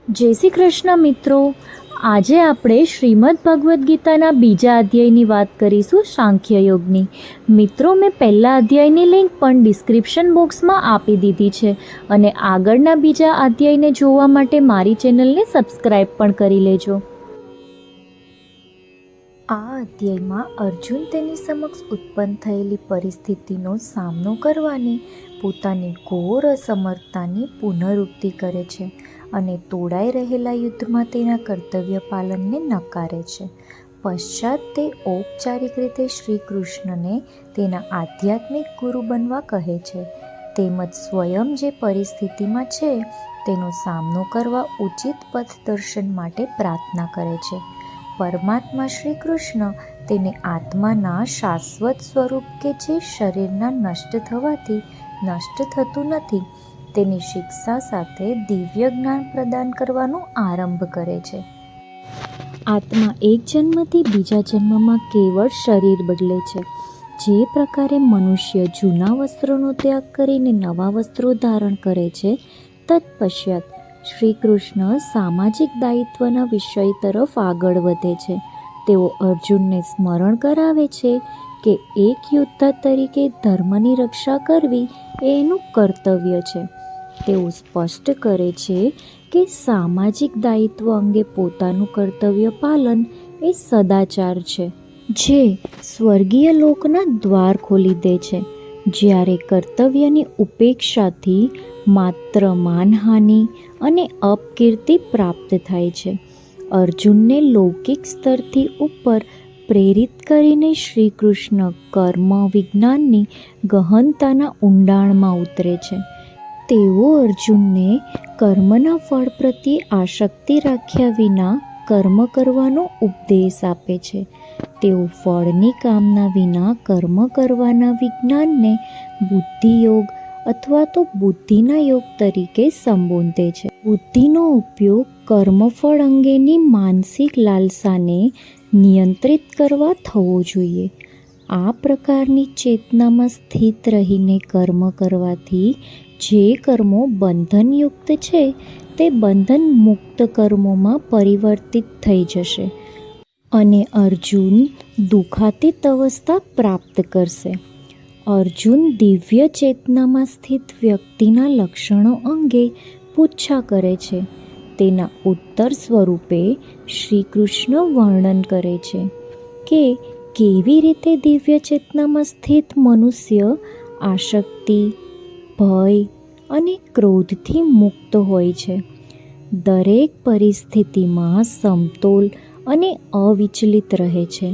જય શ્રી કૃષ્ણ મિત્રો. આજે આપણે શ્રીમદ ભગવદ્ ગીતાના બીજા અધ્યાયની વાત કરીશું, સાંખ્ય યોગની. મિત્રો, મેં પહેલા અધ્યાયની લિંક પણ ડિસ્ક્રિપ્શન બોક્સમાં આપી દીધી છે અને આગળના બીજા અધ્યાયને જોવા માટે મારી ચેનલને સબસ્ક્રાઈબ પણ કરી લેજો. આ અધ્યાયમાં અર્જુન તેની સમક્ષ ઉત્પન્ન થયેલી પરિસ્થિતિનો સામનો કરવાની પોતાની ઘોર અસમર્થતાની પુનરુક્તિ કરે છે અને તોડાઈ રહેલા યુદ્ધમાં તેના કર્તવ્ય પાલનને નકારે છે. પશ્ચાત તે ઔપચારિક રીતે શ્રી કૃષ્ણને તેના આધ્યાત્મિક ગુરુ બનવા કહે છે, તેમજ સ્વયં જે પરિસ્થિતિમાં છે તેનો સામનો કરવા ઉચિત પથદર્શન માટે પ્રાર્થના કરે છે. પરમાત્મા શ્રી કૃષ્ણ તેને આત્માના શાશ્વત સ્વરૂપ કે જે શરીરના નષ્ટ થવાથી નષ્ટ થતું નથી તેની શિક્ષા સાથે દિવ્ય જ્ઞાન પ્રદાન કરવાનો આરંભ કરે છે. આત્મા એક જન્મથી બીજા જન્મમાં કેવળ શરીર બદલે છે. જે પ્રકારે મનુષ્ય જૂના વસ્ત્રોનો ત્યાગ કરીને નવા વસ્ત્રો ધારણ કરે છે, તત્પશ્ચાત શ્રી કૃષ્ણ સામાજિક દાયિત્વના વિષય તરફ આગળ વધે છે. તેઓ અર્જુનને સ્મરણ કરાવે છે કે એક યોદ્ધા તરીકે ધર્મની રક્ષા કરવી એ એનું કર્તવ્ય છે. તેઓ સ્પષ્ટ કરે છે કે સામાજિક દાયિત્વ અંગે પોતાનું કર્તવ્ય પાલન એ સદાચાર છે, જે સ્વર્ગીય લોકના દ્વાર ખોલી દે છે. જ્યારે કર્તવ્યની ઉપેક્ષાથી માત્ર માનહાનિ અને અપકીર્તિ પ્રાપ્ત થાય છે. અર્જુનને લૌકિક સ્તરથી ઉપર પ્રેરિત કરીને શ્રી કૃષ્ણ કર્મ વિજ્ઞાનની ગહનતાના ઊંડાણમાં ઉતરે છે. તેઓ અર્જુનને કર્મના ફળ પ્રત્યે આસક્તિ રાખ્યા વિના કર્મ કરવાનો ઉપદેશ આપે છે. તેઓ ફળની કામના વિના કર્મ કરવાના વિજ્ઞાનને બુદ્ધિયોગ અથવા તો બુદ્ધિના યોગ તરીકે સંબોધે છે. બુદ્ધિનો ઉપયોગ કર્મફળ અંગેની માનસિક લાલસાને નિયંત્રિત કરવા થવો જોઈએ. આ પ્રકારની ચેતનામાં સ્થિત રહીને કર્મ કરવાથી જે કર્મો બંધનયુક્ત છે તે બંધન મુક્ત કર્મોમાં પરિવર્તિત થઈ જશે અને અર્જુન દુઃખાતીત અવસ્થા પ્રાપ્ત કરશે. અર્જુન દિવ્ય ચેતનામાં સ્થિત વ્યક્તિના લક્ષણો અંગે પૂછા કરે છે. તેના ઉત્તર સ્વરૂપે શ્રી કૃષ્ણ વર્ણન કરે છે કે કેવી રીતે દિવ્ય ચેતનામાં સ્થિત મનુષ્ય આસક્તિ, ભય અને ક્રોધથી મુક્ત હોય છે. દરેક પરિસ્થિતિમાં સમતોલ અને અવિચલિત રહે છે.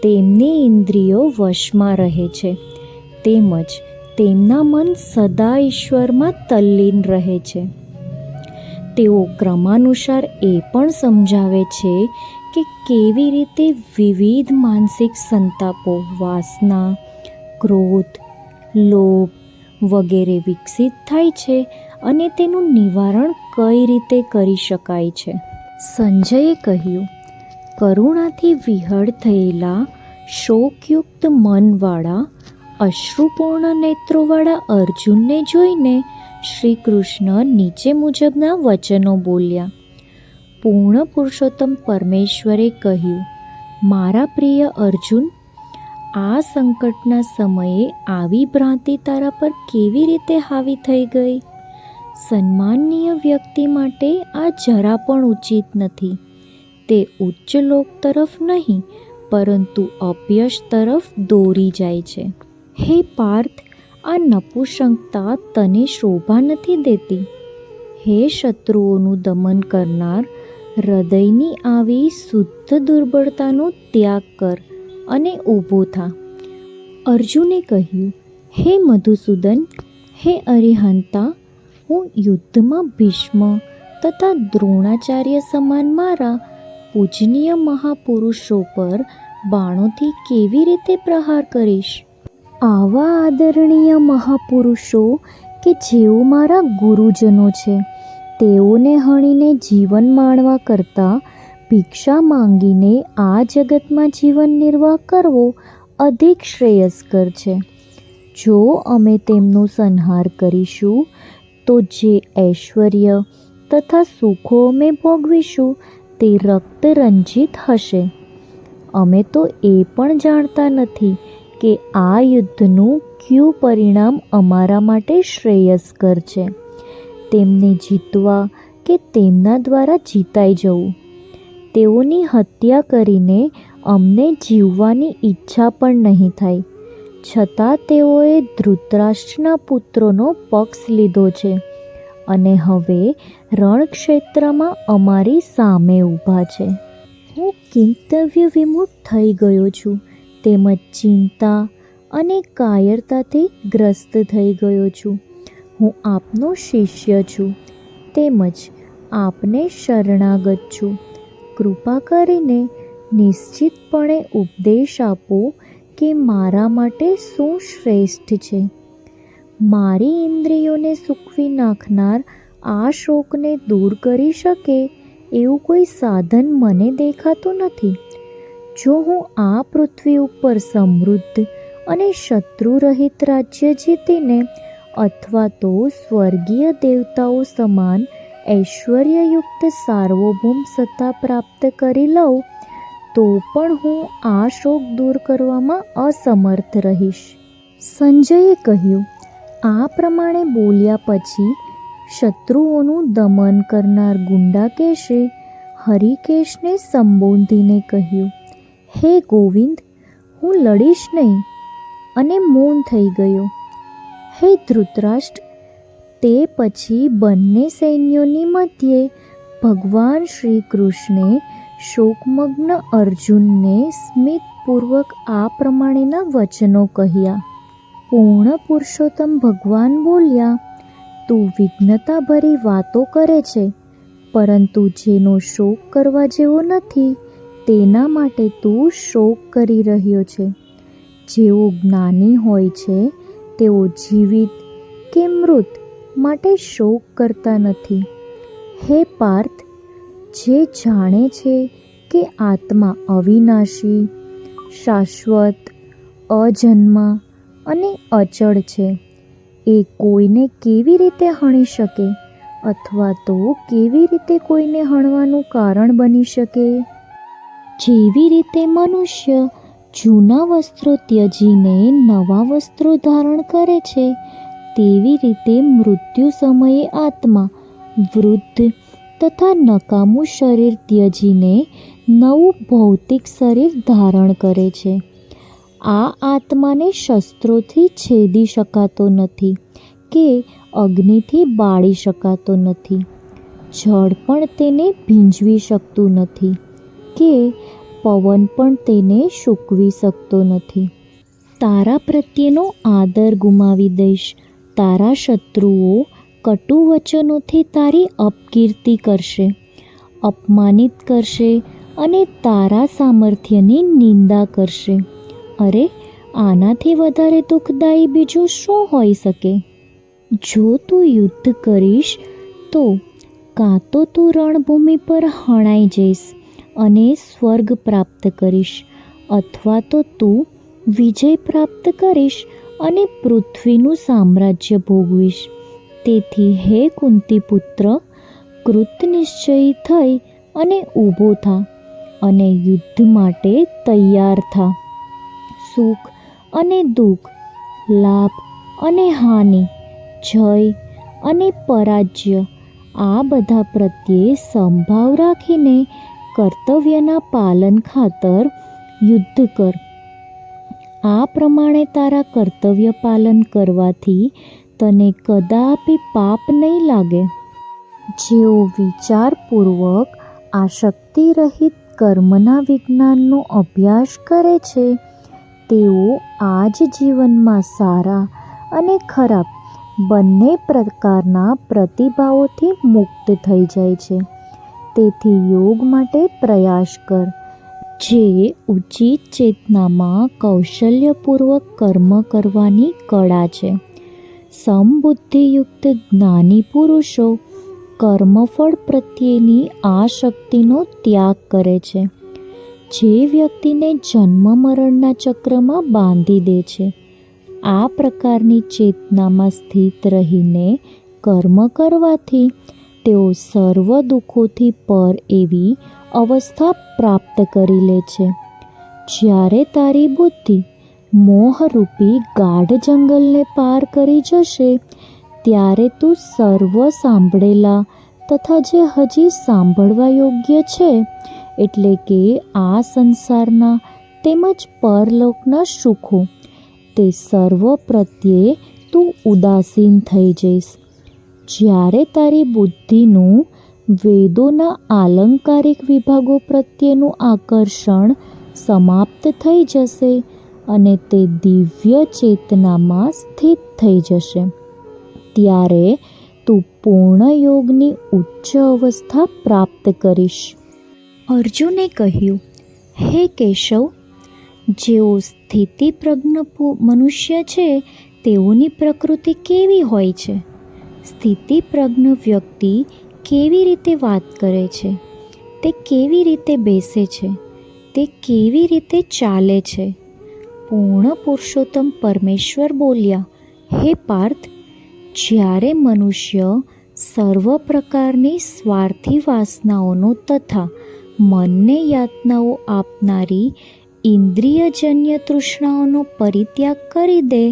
તેમની ઇન્દ્રિયો વશમાં રહે છે તેમજ તેમના મન સદા ઈશ્વરમાં તલ્લીન રહે છે. તેઓ ક્રમાનુસાર એ પણ સમજાવે છે કે કેવી રીતે વિવિધ માનસિક સંતાપો, વાસના, ક્રોધ, લોભ વગેરે વિકસિત થાય છે અને તેનું નિવારણ કઈ રીતે કરી શકાય છે. સંજયે કહ્યું, કરુણાથી વિહળ થયેલા શોકયુક્ત મનવાળા અશ્રુપૂર્ણ નેત્રોવાળા અર્જુનને જોઈને શ્રી કૃષ્ણ નીચે મુજબના વચનો બોલ્યા. પૂર્ણ પુરુષોત્તમ પરમેશ્વરે કહ્યું, મારા પ્રિય અર્જુન, આ સંકટના સમયે આવી ભ્રાંતિ તારા પર કેવી રીતે હાવી થઈ ગઈ? સન્માનીય વ્યક્તિ માટે આ જરા પણ ઉચિત નથી. તે ઉચ્ચ લોક તરફ નહીં પરંતુ અપયશ તરફ દોરી જાય છે. હે પાર્થ, આ નપુંસકતા તને શોભા નથી દેતી. હે શત્રુઓનું દમન કરનાર, હૃદયની આવી શુદ્ધ દુર્બળતાનો ત્યાગ કર અને ઊભો થા. અર્જુને કહ્યું, હે મધુસૂદન, હે અરિહંતા, હું યુદ્ધમાં ભીષ્મ તથા દ્રોણાચાર્ય સમાન મારા પૂજનીય મહાપુરુષો પર બાણોથી કેવી રીતે પ્રહાર કરીશ? આવા આદરણીય મહાપુરુષો કે જેઓ મારા ગુરુજનો છે, તેઓને હણીને જીવન માણવા કરતાં ભિક્ષા માંગીને આ જગતમાં જીવન નિર્વાહ કરવો અધિક શ્રેયસ્કર છે. જો અમે તેમનો સંહાર કરીશું તો જે ઐશ્વર્ય, તથા સુખો અમે ભોગવીશું તે રક્તરંજિત હશે. અમે તો એ પણ જાણતા નથી કે આ યુદ્ધનું કયું પરિણામ અમારા માટે શ્રેયસ્કર છે, તેમને જીતવા કે તેમના દ્વારા જીતાઈ જવું. તેઓની હત્યા કરીને અમને જીવવાની ઈચ્છા પણ નહીં થાય, છતાં તેઓએ ધૃતરાષ્ટ્રના પુત્રોનો પક્ષ લીધો છે અને હવે રણક્ષેત્રમાં અમારી સામે ઊભા છે. હું કિંતવ્ય વિમુખ થઈ ગયો છું, તેમજ ચિંતા અને કાયરતાથી ગ્રસ્ત થઈ ગયો છું. હું આપનો શિષ્ય છું, તેમજ આપને શરણાગત છું. કૃપા કરીને નિશ્ચિતપણે ઉપદેશ આપો કે મારા માટે શું શ્રેષ્ઠ છે. મારી ઇન્દ્રિયોને સૂકવી નાખનાર આ શોકને દૂર કરી શકે એવું કોઈ સાધન મને દેખાતું નથી. જો હું આ પૃથ્વી ઉપર સમૃદ્ધ અને શત્રુરહિત રાજ્ય જીતીને અથવા તો સ્વર્ગીય દેવતાઓ સમાન ઐશ્વર્યયુક્ત સાર્વભૌમ સત્તા પ્રાપ્ત કરી લઉં તો પણ હું આ શોક દૂર કરવામાં અસમર્થ રહીશ. સંજયે કહ્યું. આ પ્રમાણે બોલ્યા પછી શત્રુઓનું દમન કરનાર ગુંડાકેશે હરિકેશને સંબોધીને કહ્યું, હે ગોવિંદ, હું લડીશ નહીં, અને મૌન થઈ ગયો. હે ધૃતરાષ્ટ્ર, તે પછી બંને સૈન્યોની મધ્યે ભગવાન શ્રી કૃષ્ણે શોકમગ્ન અર્જુનને સ્મિતપૂર્વક આ પ્રમાણેના વચનો કહ્યા. પૂર્ણ પુરુષોત્તમ ભગવાન બોલ્યા, તું વિઘ્નતાભરી વાતો કરે છે, પરંતુ જેનો શોક કરવા જેવો નથી તેના માટે તું શોક કરી રહ્યો છે. જેઓ જ્ઞાની હોય છે તેઓ જીવિત કે મૃત માટે શોક કરતા નથી. હે પાર્થ, જે જાણે છે કે આત્મા અવિનાશી, શાશ્વત, અજન્મા અને અચળ છે, એ કોઈને કેવી રીતે હણી શકે અથવા તો કેવી રીતે કોઈને હણવાનું કારણ બની શકે? જેવી રીતે મનુષ્ય જૂના વસ્ત્રો ત્યજીને નવા વસ્ત્રો ધારણ કરે છે, તેવી રીતે મૃત્યુ સમયે આત્મા વૃદ્ધ તથા નકામું શરીર ત્યજીને નવું ભૌતિક શરીર ધારણ કરે છે. આ આત્માને શસ્ત્રોથી છેદી શકાતો નથી કે અગ્નિથી બાળી શકાતો નથી. જળ પણ તેને ભીંજવી શકતું નથી કે પવન પણ તેને સૂકવી શકતો નથી. તારા પ્રત્યેનો આદર ગુમાવી દઈશ. તારા શત્રુઓ કટુ વચનોથી તારી અપકીર્તિ કરશે, અપમાનિત કરશે અને તારા સામર્થ્યની નિંદા કરશે. અરે, આનાથી વધારે દુઃખદાયી બીજું શું હોઈ શકે? જો તું યુદ્ધ કરીશ તો કાં તો તું રણભૂમિ પર હણાઈ જઈશ અને સ્વર્ગ પ્રાપ્ત કરીશ, અથવા તો તું વિજય પ્રાપ્ત કરીશ અને પૃથ્વીનું સામ્રાજ્ય ભોગવીશ. તેથી હે કુંતીપુત્ર, કૃતનિશ્ચયી થઈ અને ઊભો થા અને યુદ્ધ માટે તૈયાર થા. સુખ અને દુઃખ, લાભ અને હાનિ, જય અને પરાજય, આ બધા પ્રત્યે સંભાવ રાખીને કર્તવ્યના પાલન ખાતર યુદ્ધ કર. આ પ્રમાણે તારા કર્તવ્ય પાલન કરવાથી તને કદાપી પાપ નહીં લાગે. જેઓ વિચારપૂર્વક આસક્તિરહિત કર્મના વિજ્ઞાનનો અભ્યાસ કરે છે, તેઓ આ જ જીવનમાં સારા અને ખરાબ બંને પ્રકારના પ્રતિભાવોથી મુક્ત થઈ જાય છે. તેથી યોગ માટે પ્રયાસ કર, જે ઉચિત ચેતનામાં કૌશલ્યપૂર્વક કર્મ કરવાની કળા છે. સમબુદ્ધિયુક્ત જ્ઞાની પુરુષો કર્મફળ પ્રત્યેની આ શક્તિનો ત્યાગ કરે છે, જે વ્યક્તિને જન્મ મરણના ચક્રમાં બાંધી દે છે. આ પ્રકારની ચેતનામાં સ્થિત રહીને કર્મ કરવાથી તેઓ સર્વ દુઃખોથી પર એવી અવસ્થા પ્રાપ્ત કરી લે છે. જ્યારે તારી બુદ્ધિ મોહરૂપી ગાઢ જંગલને પાર કરી જશે, ત્યારે તું સર્વ સાંભળેલા તથા જે હજી સાંભળવા યોગ્ય છે, એટલે કે આ સંસારના તેમજ પરલોકના સુખો, તે સર્વ પ્રત્યે તું ઉદાસીન થઈ જઈશ. જ્યારે તારી બુદ્ધિનું વેદોના આલંકારિક વિભાગો પ્રત્યેનું આકર્ષણ સમાપ્ત થઈ જશે અને તે દિવ્ય ચેતનામાં સ્થિત થઈ જશે, ત્યારે તું પૂર્ણ યોગની ઉચ્ચ અવસ્થા પ્રાપ્ત કરીશ. અર્જુને કહ્યું, હે કેશવ, જેઓ સ્થિતિપ્રજ્ઞ મનુષ્ય છે તેઓની પ્રકૃતિ કેવી હોય છે? સ્થિતિપ્રજ્ઞ વ્યક્તિ કેવી રીતે વાત કરે છે? તે કેવી રીતે બેસે છે? તે કેવી રીતે ચાલે છે? પૂર્ણ પુરુષોત્તમ પરમેશ્વર બોલ્યા, હે પાર્થ, જ્યારે મનુષ્ય સર્વ પ્રકારની સ્વાર્થી વાસનાઓનો તથા મનને યાતનાઓ આપનારી ઇન્દ્રિયજન્ય તૃષ્ણાઓનો પરિત્યાગ કરી દે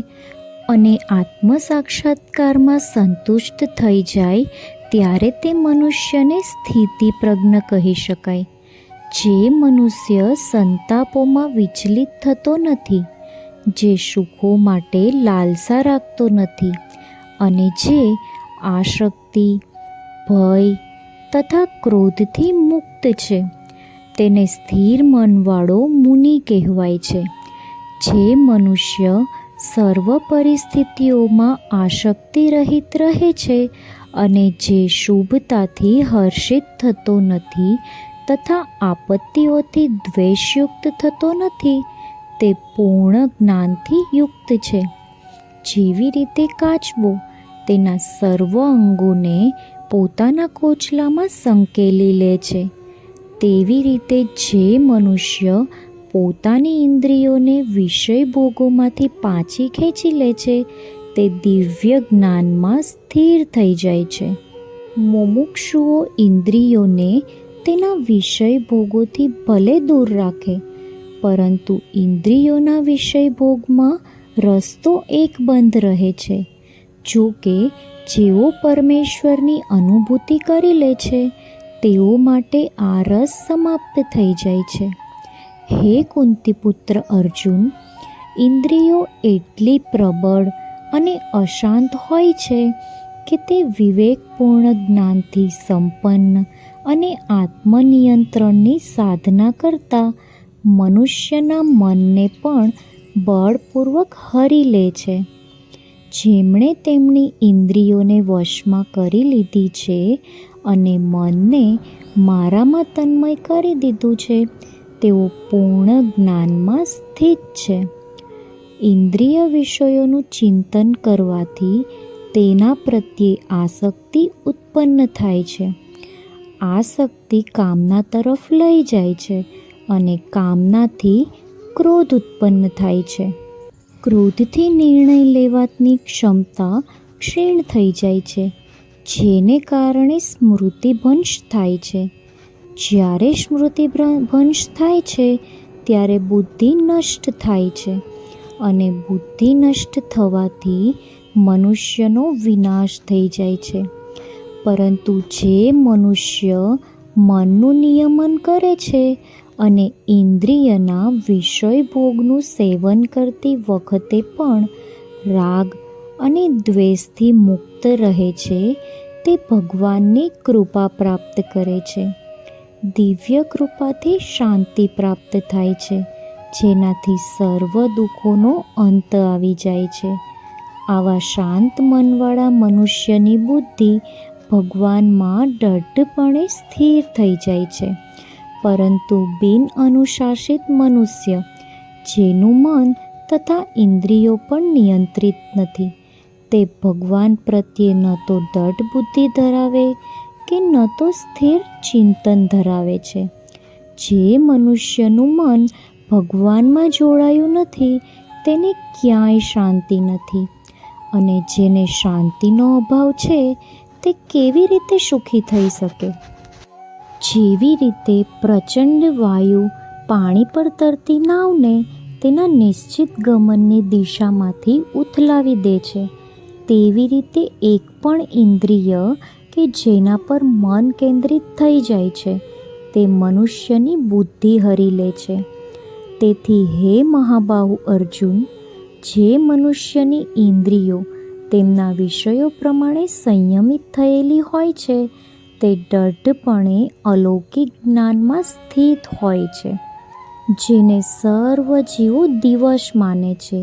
અને આત્મ સાક્ષાત્કારમાં સંતુષ્ટ થઈ જાય, ત્યારે તે મનુષ્યને સ્થિતિપ્રજ્ઞ કહી શકાય. જે મનુષ્ય સંતાપોમાં વિચલિત થતો નથી, જે સુખો માટે લાલસા રાખતો નથી અને જે આસક્તિ, ભય તથા ક્રોધથી મુક્ત છે, તેને સ્થિર મનવાળો મુનિ કહેવાય છે. જે મનુષ્ય સર્વ પરિસ્થિતિઓમાં આસક્તિ રહિત રહે છે અને જે શુભતાથી હર્ષિત થતો નથી તથા આપત્તિઓથી દ્વેષયુક્ત થતો નથી, તે પૂર્ણ જ્ઞાનથી યુક્ત છે. જેવી રીતે કાચબો તેના સર્વ અંગોને પોતાના કોચલામાં સંકેલી લે છે, તેવી રીતે જે મનુષ્ય પોતાની ઇન્દ્રિયોને વિષય ભોગોમાંથી પાછી ખેંચી લે છે, તે દિવ્ય જ્ઞાનમાં સ્થિર થઈ જાય છે. મુમુક્ષુઓ ઇન્દ્રિયોને તેના વિષય ભોગોથી ભલે દૂર રાખે, પરંતુ ઇન્દ્રિયોના વિષય ભોગમાં રસ્તો એક બંધ રહે છે. જો કે જેઓ પરમેશ્વરની અનુભૂતિ કરી લે છે, તેઓ માટે આ રસ સમાપ્ત થઈ જાય છે. હે કુંતીપુત્ર અર્જુન, ઇન્દ્રિયો એટલી પ્રબળ અને અશાંત હોય છે કે તે વિવેકપૂર્ણ જ્ઞાનથી સંપન્ન અને આત્મનિયંત્રણની સાધના કરતા મનુષ્યના મનને પણ બળપૂર્વક હરી લે છે. જેમણે તેમની ઇન્દ્રિયોને વશમાં કરી લીધી છે અને મનને મારામાં તન્મય કરી દીધું છે, તેઓ પૂર્ણ જ્ઞાનમાં સ્થિત છે. ઇન્દ્રિય વિષયોનું ચિંતન કરવાથી તેના પ્રત્યે આસક્તિ ઉત્પન્ન થાય છે. આસક્તિ કામના તરફ લઈ જાય છે અને કામનાથી ક્રોધ ઉત્પન્ન થાય છે. ક્રોધથી નિર્ણય લેવાની ક્ષમતા ક્ષીણ થઈ જાય છે, જેને કારણે સ્મૃતિભ્રંશ થાય છે. જ્યારે સ્મૃતિભ્રંશ થાય છે, ત્યારે બુદ્ધિ નષ્ટ થાય છે અને બુદ્ધિ નષ્ટ થવાથી મનુષ્યનો વિનાશ થઈ જાય છે. પરંતુ જે મનુષ્ય મનનું નિયમન કરે છે અને ઇન્દ્રિયના વિષય ભોગનું સેવન કરતી વખતે પણ રાગ અને દ્વેષથી મુક્ત રહે છે, તે ભગવાનની કૃપા પ્રાપ્ત કરે છે. દિવ્ય કૃપાથી શાંતિ પ્રાપ્ત થાય છે, જેનાથી સર્વ દુઃખોનો અંત આવી જાય છે. આવા શાંત મનવાળા મનુષ્યની બુદ્ધિ ભગવાનમાં દૃઢપણે સ્થિર થઈ જાય છે. પરંતુ બિન અનુશાસિત મનુષ્ય, જેનું મન તથા ઇન્દ્રિયો પણ નિયંત્રિત નથી, તે ભગવાન પ્રત્યે ન તો દૃઢ બુદ્ધિ ધરાવે કે ન તો સ્થિર ચિંતન ધરાવે છે. જે મનુષ્યનું મન ભગવાનમાં જોડાયું નથી, તેને ક્યાંય શાંતિ નથી, અને જેને શાંતિનો અભાવ છે તે કેવી રીતે સુખી થઈ શકે? જેવી રીતે પ્રચંડ વાયુ પાણી પર તરતી નાવને તેના નિશ્ચિત ગમનની દિશામાંથી ઉથલાવી દે છે, તેવી રીતે એક પણ ઇન્દ્રિય કે જેના પર મન કેન્દ્રિત થઈ જાય છે તે મનુષ્યની બુદ્ધિ હરી લે છે. તેથી હે મહાબાહુ અર્જુન, જે મનુષ્યની ઇન્દ્રિયો તેમના વિષયો પ્રમાણે સંયમિત થયેલી હોય છે તે દૃઢપણે અલૌકિક જ્ઞાનમાં સ્થિત હોય છે. જેને સર્વ જીવો દિવસ માને છે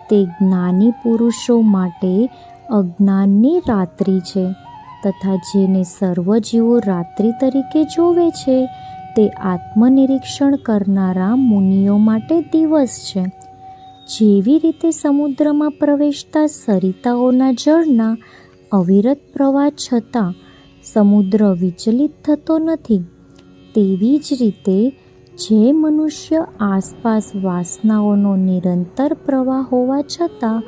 તે જ્ઞાની પુરુષો માટે અજ્ઞાનની રાત્રિ છે, તથા જેને સર્વ જીવો રાત્રિ તરીકે જોવે છે તે આત્મનિરીક્ષણ કરનારા મુનિઓ માટે દિવસ છે. જેવી રીતે સમુદ્રમાં પ્રવેશતા સરિતાઓના જળના અવિરત પ્રવાહ છતાં સમુદ્ર વિચલિત થતો નથી, તેવી જ રીતે જે મનુષ્ય આસપાસ વાસનાઓનો નિરંતર પ્રવાહ હોવા છતાં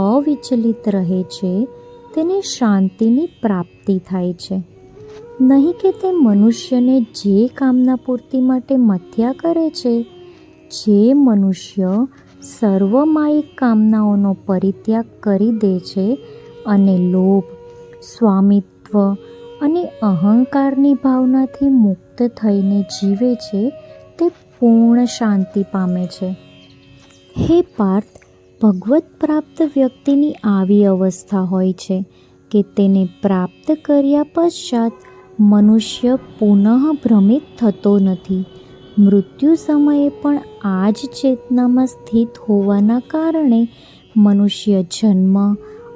અવિચલિત રહે છે તેને શાંતિની પ્રાપ્તિ થાય છે. નહીં કે તે મનુષ્યને જે કામના પૂર્તિ માટે મથ્યા કરે છે. જે મનુષ્ય સર્વમાયિક કામનાઓનો પરિત્યાગ કરી દે છે અને લોભ, સ્વામિત્વ અને અહંકારની ભાવનાથી મુક્ત થઈને જીવે છે તે પૂર્ણ શાંતિ પામે છે. હે પાર્થ, ભગવત પ્રાપ્ત વ્યક્તિની આવી અવસ્થા હોય છે કે તેને પ્રાપ્ત કર્યા પશ્ચાત મનુષ્ય પુનઃ ભ્રમિત થતો નથી. મૃત્યુ સમયે પણ આ જ ચેતનામાં સ્થિત હોવાના કારણે મનુષ્ય જન્મ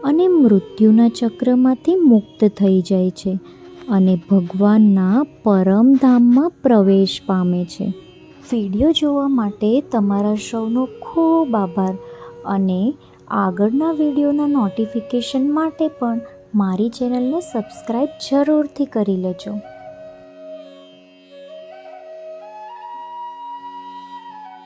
અને મૃત્યુના ચક્રમાંથી મુક્ત થઈ જાય છે અને ભગવાનના પરમધામમાં પ્રવેશ પામે છે. વિડીયો જોવા માટે તમારા સૌનો ખૂબ આભાર અને આગળના વિડીયોના નોટિફિકેશન માટે પણ મારી ચેનલને સબસ્ક્રાઈબ જરૂરથી કરી લેજો.